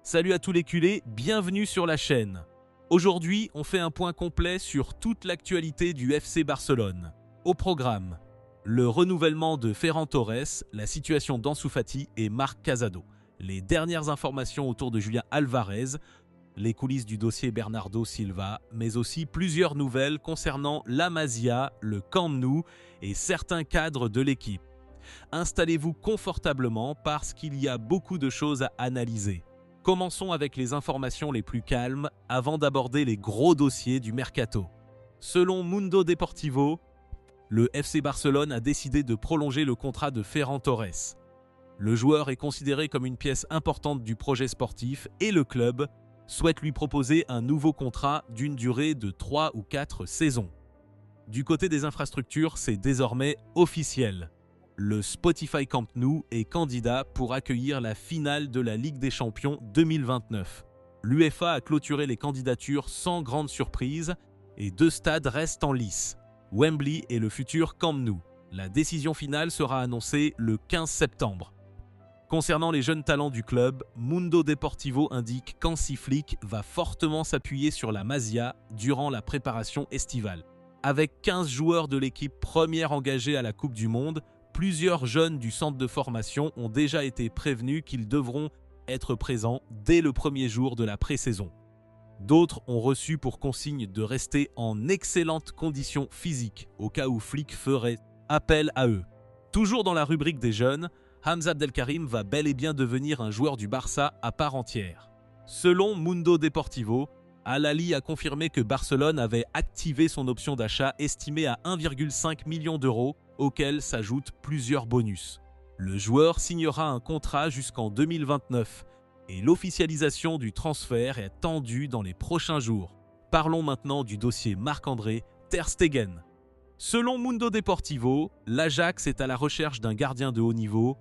Salut à tous les culés, bienvenue sur la chaîne. Aujourd'hui, on fait un point complet sur toute l'actualité du FC Barcelone. Au programme, le renouvellement de Ferran Torres, la situation d'Ansu Fati et Marc Casado, les dernières informations autour de Julián Álvarez, les coulisses du dossier Bernardo Silva, mais aussi plusieurs nouvelles concernant la Masia, le Camp Nou et certains cadres de l'équipe. Installez-vous confortablement parce qu'il y a beaucoup de choses à analyser. Commençons avec les informations les plus calmes avant d'aborder les gros dossiers du mercato. Selon Mundo Deportivo, le FC Barcelone a décidé de prolonger le contrat de Ferran Torres. Le joueur est considéré comme une pièce importante du projet sportif et le club souhaite lui proposer un nouveau contrat d'une durée de 3 ou 4 saisons. Du côté des infrastructures, c'est désormais officiel. Le Spotify Camp Nou est candidat pour accueillir la finale de la Ligue des Champions 2029. L'UEFA a clôturé les candidatures sans grande surprise et 2 stades restent en lice, Wembley et le futur Camp Nou. La décision finale sera annoncée le 15 septembre. Concernant les jeunes talents du club, Mundo Deportivo indique qu'Hansi Flick va fortement s'appuyer sur la Masia durant la préparation estivale. Avec 15 joueurs de l'équipe première engagés à la Coupe du Monde, plusieurs jeunes du centre de formation ont déjà été prévenus qu'ils devront être présents dès le premier jour de la pré-saison. D'autres ont reçu pour consigne de rester en excellentes conditions physiques au cas où Flick ferait appel à eux. Toujours dans la rubrique des jeunes, Hamza Abdelkarim va bel et bien devenir un joueur du Barça à part entière. Selon Mundo Deportivo, Al-Ahly a confirmé que Barcelone avait activé son option d'achat estimée à 1,5 million d'euros, auquel s'ajoutent plusieurs bonus. Le joueur signera un contrat jusqu'en 2029 et l'officialisation du transfert est attendue dans les prochains jours. Parlons maintenant du dossier Marc-André Ter Stegen. Selon Mundo Deportivo, l'Ajax est à la recherche d'un gardien de haut niveau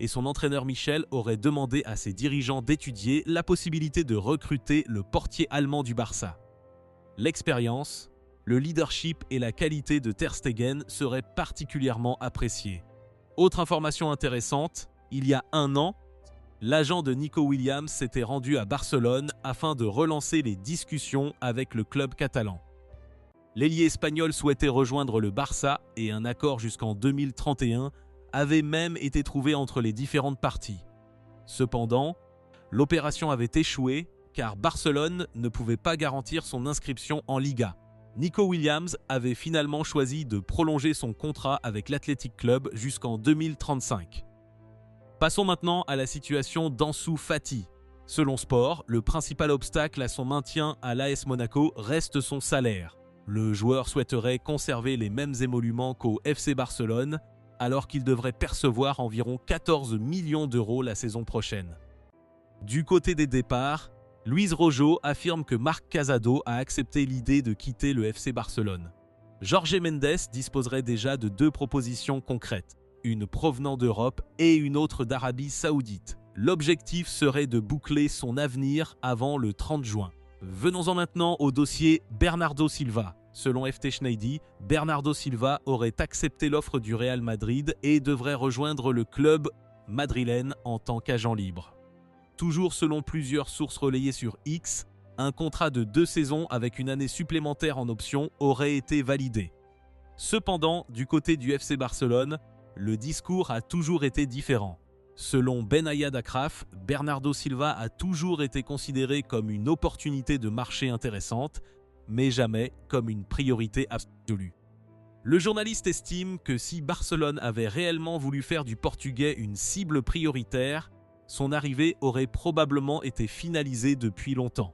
et son entraîneur Michel aurait demandé à ses dirigeants d'étudier la possibilité de recruter le portier allemand du Barça. L'expérience, le leadership et la qualité de Ter Stegen seraient particulièrement appréciés. Autre information intéressante, il y a un an, l'agent de Nico Williams s'était rendu à Barcelone afin de relancer les discussions avec le club catalan. L'ailier espagnol souhaitait rejoindre le Barça et un accord jusqu'en 2031 avait même été trouvé entre les différentes parties. Cependant, l'opération avait échoué car Barcelone ne pouvait pas garantir son inscription en Liga. Nico Williams avait finalement choisi de prolonger son contrat avec l'Athletic Club jusqu'en 2035. Passons maintenant à la situation d'Ansu Fati. Selon Sport, le principal obstacle à son maintien à l'AS Monaco reste son salaire. Le joueur souhaiterait conserver les mêmes émoluments qu'au FC Barcelone, alors qu'il devrait percevoir environ 14 millions d'euros la saison prochaine. Du côté des départs, Luis Rojo affirme que Marc Casado a accepté l'idée de quitter le FC Barcelone. Jorge Mendes disposerait déjà de 2 propositions concrètes, une provenant d'Europe et une autre d'Arabie Saoudite. L'objectif serait de boucler son avenir avant le 30 juin. Venons-en maintenant au dossier Bernardo Silva. Selon FT Schneidi, Bernardo Silva aurait accepté l'offre du Real Madrid et devrait rejoindre le club madrilène en tant qu'agent libre. Toujours selon plusieurs sources relayées sur X, un contrat de 2 saisons avec une année supplémentaire en option aurait été validé. Cependant, du côté du FC Barcelone, le discours a toujours été différent. Selon Benayad Akraf, Bernardo Silva a toujours été considéré comme une opportunité de marché intéressante, mais jamais comme une priorité absolue. Le journaliste estime que si Barcelone avait réellement voulu faire du Portugais une cible prioritaire, son arrivée aurait probablement été finalisée depuis longtemps.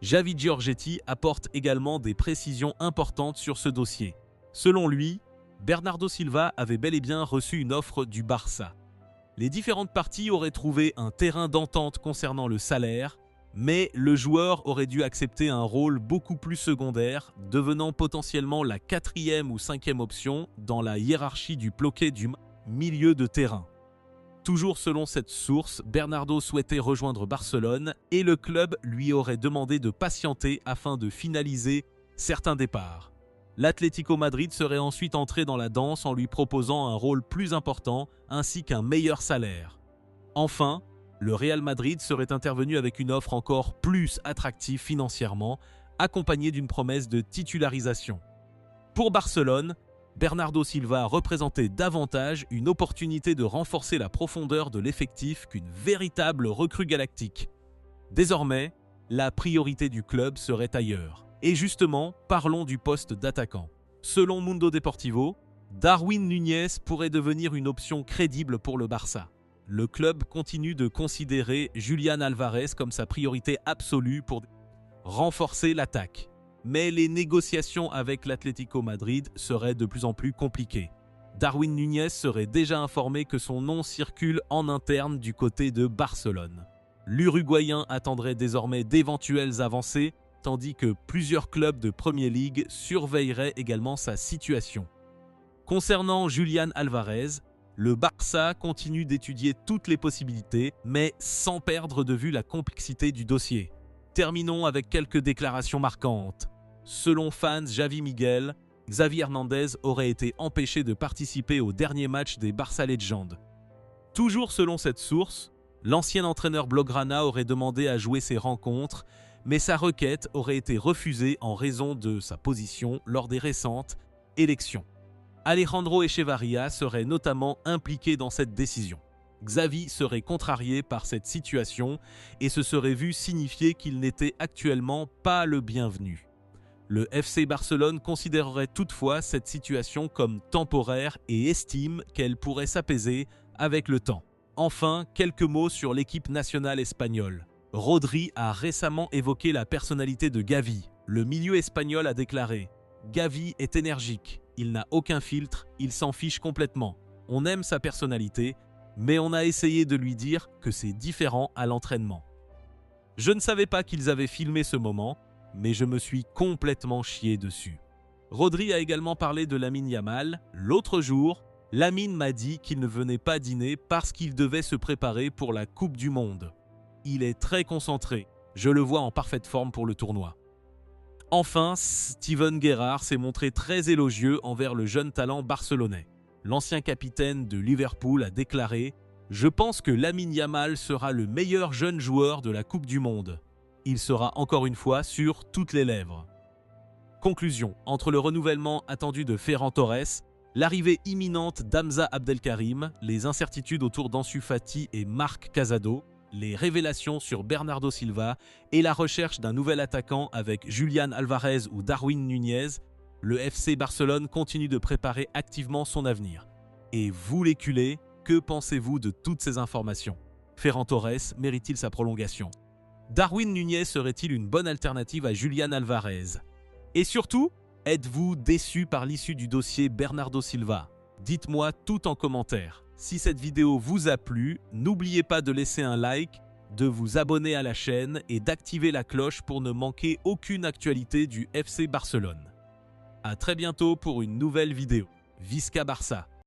Javi Giorgetti apporte également des précisions importantes sur ce dossier. Selon lui, Bernardo Silva avait bel et bien reçu une offre du Barça. Les différentes parties auraient trouvé un terrain d'entente concernant le salaire, mais le joueur aurait dû accepter un rôle beaucoup plus secondaire, devenant potentiellement la 4e ou 5e option dans la hiérarchie du bloqué du milieu de terrain. Toujours selon cette source, Bernardo souhaitait rejoindre Barcelone et le club lui aurait demandé de patienter afin de finaliser certains départs. L'Atlético Madrid serait ensuite entré dans la danse en lui proposant un rôle plus important ainsi qu'un meilleur salaire. Enfin, Le Real Madrid serait intervenu avec une offre encore plus attractive financièrement, accompagnée d'une promesse de titularisation. Pour Barcelone, Bernardo Silva représentait davantage une opportunité de renforcer la profondeur de l'effectif qu'une véritable recrue galactique. Désormais, la priorité du club serait ailleurs. Et justement, parlons du poste d'attaquant. Selon Mundo Deportivo, Darwin Núñez pourrait devenir une option crédible pour le Barça. Le club continue de considérer Julián Álvarez comme sa priorité absolue pour renforcer l'attaque. Mais les négociations avec l'Atlético Madrid seraient de plus en plus compliquées. Darwin Núñez serait déjà informé que son nom circule en interne du côté de Barcelone. L'Uruguayen attendrait désormais d'éventuelles avancées, tandis que plusieurs clubs de Premier League surveilleraient également sa situation. Concernant Julián Álvarez, le Barça continue d'étudier toutes les possibilités, mais sans perdre de vue la complexité du dossier. Terminons avec quelques déclarations marquantes. Selon fans Xavi Miguel, Xavi Hernandez aurait été empêché de participer au dernier match des Barça Legends. Toujours selon cette source, l'ancien entraîneur Blaugrana aurait demandé à jouer ces rencontres, mais sa requête aurait été refusée en raison de sa position lors des récentes élections. Alejandro Echevarría serait notamment impliqué dans cette décision. Xavi serait contrarié par cette situation et se serait vu signifier qu'il n'était actuellement pas le bienvenu. Le FC Barcelone considérerait toutefois cette situation comme temporaire et estime qu'elle pourrait s'apaiser avec le temps. Enfin, quelques mots sur l'équipe nationale espagnole. Rodri a récemment évoqué la personnalité de Gavi. Le milieu espagnol a déclaré « Gavi est énergique, il n'a aucun filtre, il s'en fiche complètement. On aime sa personnalité, mais on a essayé de lui dire que c'est différent à l'entraînement. » Je ne savais pas qu'ils avaient filmé ce moment, mais je me suis complètement chié dessus. Rodri a également parlé de Lamine Yamal. L'autre jour, Lamine m'a dit qu'il ne venait pas dîner parce qu'il devait se préparer pour la Coupe du Monde. Il est très concentré. Je le vois en parfaite forme pour le tournoi. Enfin, Steven Gerrard s'est montré très élogieux envers le jeune talent barcelonais. L'ancien capitaine de Liverpool a déclaré « Je pense que Lamine Yamal sera le meilleur jeune joueur de la Coupe du Monde. Il sera encore une fois sur toutes les lèvres. » Conclusion. Entre le renouvellement attendu de Ferran Torres, l'arrivée imminente d'Hamza Abdelkarim, les incertitudes autour d'Ansu Fati et Marc Casado, les révélations sur Bernardo Silva et la recherche d'un nouvel attaquant avec Julián Álvarez ou Darwin Núñez, le FC Barcelone continue de préparer activement son avenir. Et vous les culés, que pensez-vous de toutes ces informations? Ferran Torres mérite-t-il sa prolongation? Darwin Núñez serait-il une bonne alternative à Julián Álvarez? Et surtout, êtes-vous déçu par l'issue du dossier Bernardo Silva? Dites-moi tout en commentaire. Si cette vidéo vous a plu, n'oubliez pas de laisser un like, de vous abonner à la chaîne et d'activer la cloche pour ne manquer aucune actualité du FC Barcelone. À très bientôt pour une nouvelle vidéo. Visca Barça!